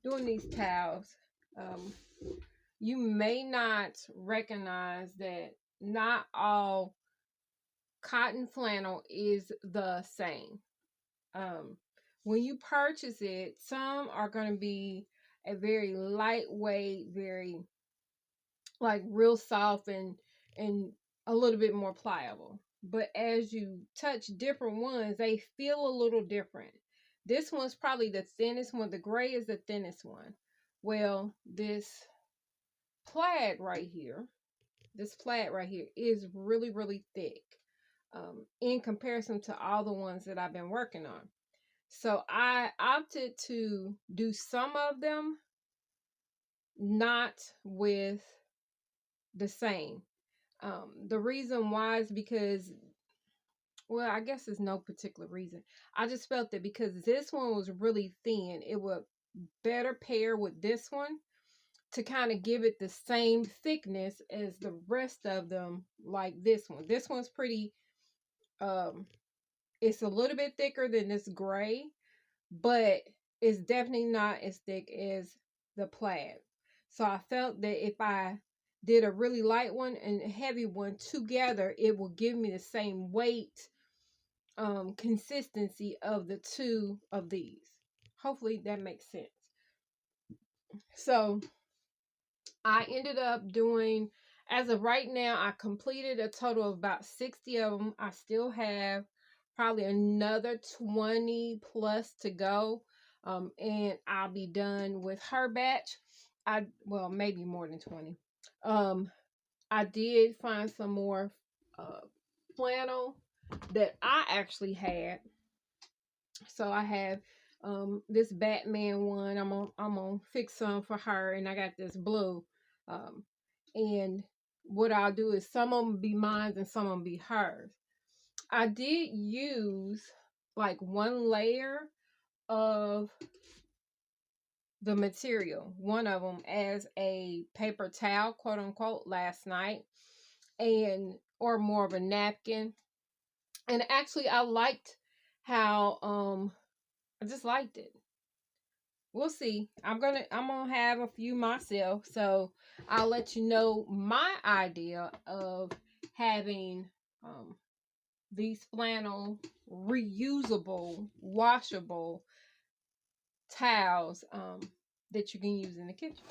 doing these towels, um, you may not recognize that not all cotton flannel is the same. Um, when you purchase it, some are going to be a very lightweight, very like real soft and a little bit more pliable. But as you touch different ones, they feel a little different. This one's probably the thinnest one. The gray is the thinnest one. Well, this plaid right here is really, really thick in comparison to all the ones that I've been working on. So I opted to do some of them not with the same. The reason why is because, well, I guess there's no particular reason. I just felt that because this one was really thin, it would better pair with this one to kind of give it the same thickness as the rest of them, like this one. This one's pretty, um, it's a little bit thicker than this gray, but it's definitely not as thick as the plaid. So I felt that if I did a really light one and a heavy one together, it will give me the same weight, consistency of the two of these. Hopefully that makes sense. So I ended up doing, as of right now, I completed a total of about 60 of them. I still have probably another 20 plus to go. And I'll be done with her batch. Well, maybe more than 20. I did find some more flannel that I actually had. So I have this Batman one. I'm gonna fix some for her, and I got this blue. Um, and what I'll do is some of them be mine and some of them be hers. I did use like one layer of the material, one of them as a paper towel, quote unquote, last night, and or more of a napkin. And actually, I liked how I just liked it. We'll see. I'm gonna have a few myself, so I'll let you know my idea of having these flannel reusable washable towels that you can use in the kitchen.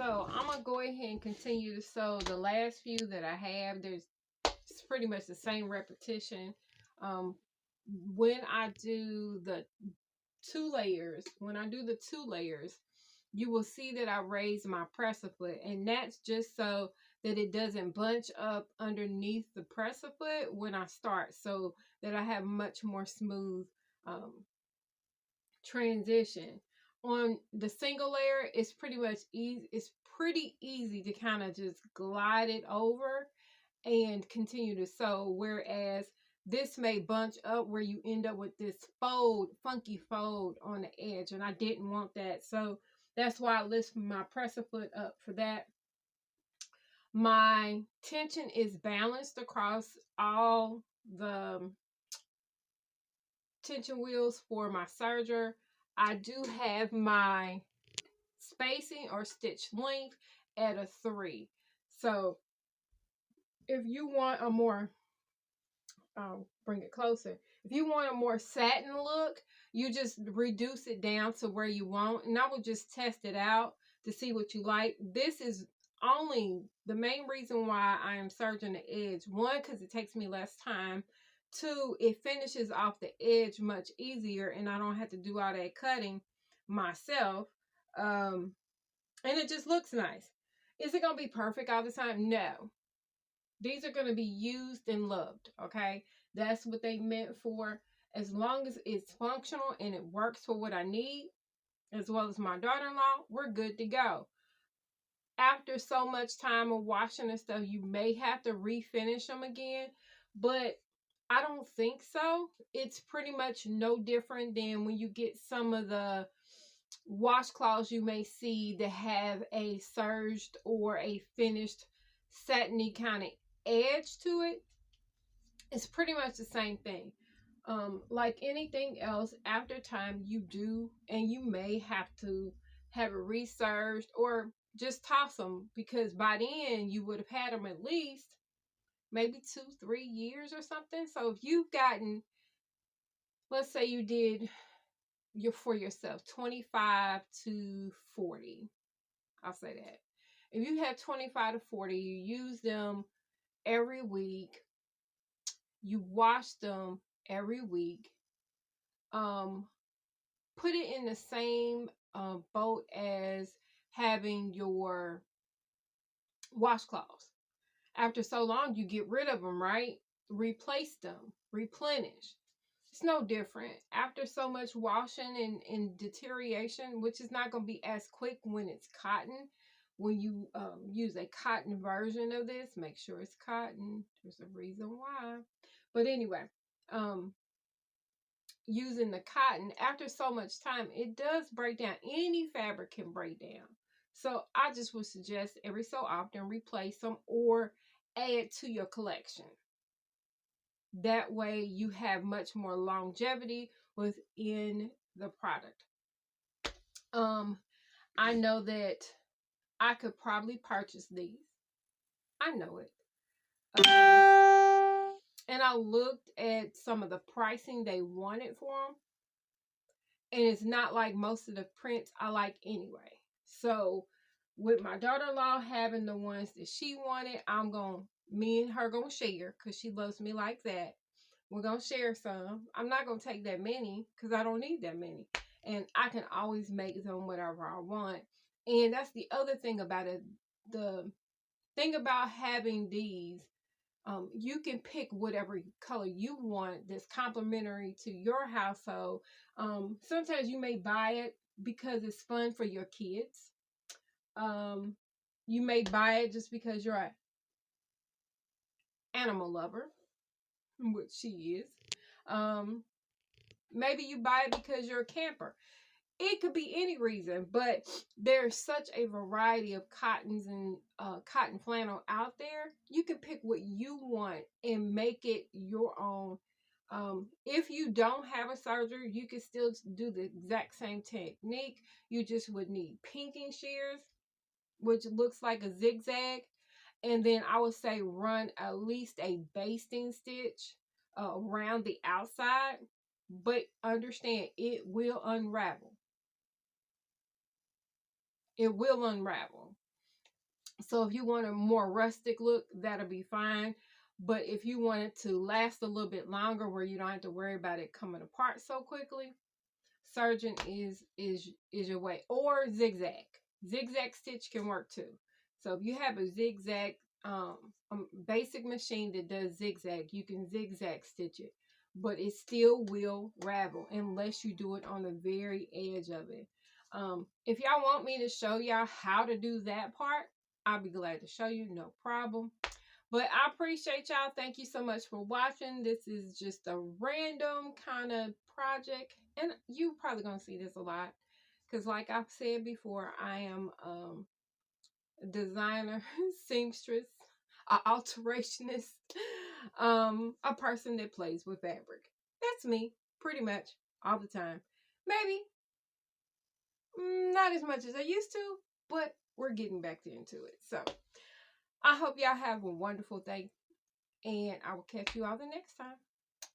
So I'm gonna go ahead and continue to sew the last few that I have. It's pretty much the same repetition. Um, when I do the two layers, you will see that I raise my presser foot, and that's just so that it doesn't bunch up underneath the presser foot when I start, so that I have much more smooth um, transition. On the single layer, it's pretty much easy. It's pretty easy to kind of just glide it over and continue to sew, whereas this may bunch up where you end up with this funky fold on the edge, and I didn't want that. So that's why I lift my presser foot up for that. My tension is balanced across all the tension wheels for my serger. I do have my spacing or stitch length at a 3. So if you want a more, bring it closer. If you want a more satin look, you just reduce it down to where you want. And I will just test it out to see what you like. This is only the main reason why I am serging the edge. One, because it takes me less time. Two, it finishes off the edge much easier and I don't have to do all that cutting myself. And it just looks nice. Is it going to be perfect all the time? No. These are going to be used and loved, okay? That's what they meant for. As long as it's functional and it works for what I need, as well as my daughter-in-law, we're good to go. After so much time of washing and stuff, you may have to refinish them again, but I don't think so. It's pretty much no different than when you get some of the washcloths you may see that have a serged or a finished satiny kind of edge to it. It's pretty much the same thing. Like anything else, after time you do, and you may have to have it resurged or just toss them, because by then you would have had them at least maybe 2-3 years or something. So if you've gotten, let's say you did for yourself 25 to 40, I'll say that. If you have 25 to 40, you use them every week, you wash them every week, put it in the same boat as having your washcloths. After so long, you get rid of them, right? Replace them, replenish. It's no different. After so much washing and deterioration, which is not going to be as quick when it's cotton. When you use a cotton version of this, make sure it's cotton. There's a reason why. But anyway, using the cotton, after so much time, it does break down. Any fabric can break down. So I just would suggest every so often replace them or add to your collection. That way you have much more longevity within the product. I know that I could probably purchase these. I know it. And I looked at some of the pricing they wanted for them. And it's not like most of the prints I like anyway. So with my daughter-in-law having the ones that she wanted, me and her gonna share, because she loves me like that. We're gonna share some. I'm not gonna take that many because I don't need that many. And I can always make them whatever I want. And that's the other thing about it. The thing about having these, you can pick whatever color you want that's complementary to your household. Sometimes you may buy it because it's fun for your kids. You may buy it just because you're an animal lover, which she is. Maybe you buy it because you're a camper. It could be any reason, but there's such a variety of cottons and cotton flannel out there. You can pick what you want and make it your own. If you don't have a serger, you can still do the exact same technique. You just would need pinking shears, which looks like a zigzag. And then I would say run at least a basting stitch around the outside. But understand, it will unravel. It will unravel. So if you want a more rustic look, that'll be fine. But if you want it to last a little bit longer where you don't have to worry about it coming apart so quickly, surgeon is your way. Or zigzag. Zigzag stitch can work too. So if you have a zigzag basic machine that does zigzag, you can zigzag stitch it, but it still will ravel unless you do it on the very edge of it. If y'all want me to show y'all how to do that part, I'll be glad to show you, no problem. But I appreciate y'all. Thank you so much for watching. This is just a random kind of project. And you probably going to see this a lot. Because like I've said before, I am a designer, seamstress, a alterationist, a person that plays with fabric. That's me, pretty much, all the time. Maybe not as much as I used to, but we're getting back into it. So I hope y'all have a wonderful day. And I will catch you all the next time.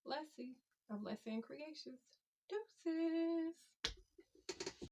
Let's see of Let's Creations. Deuces.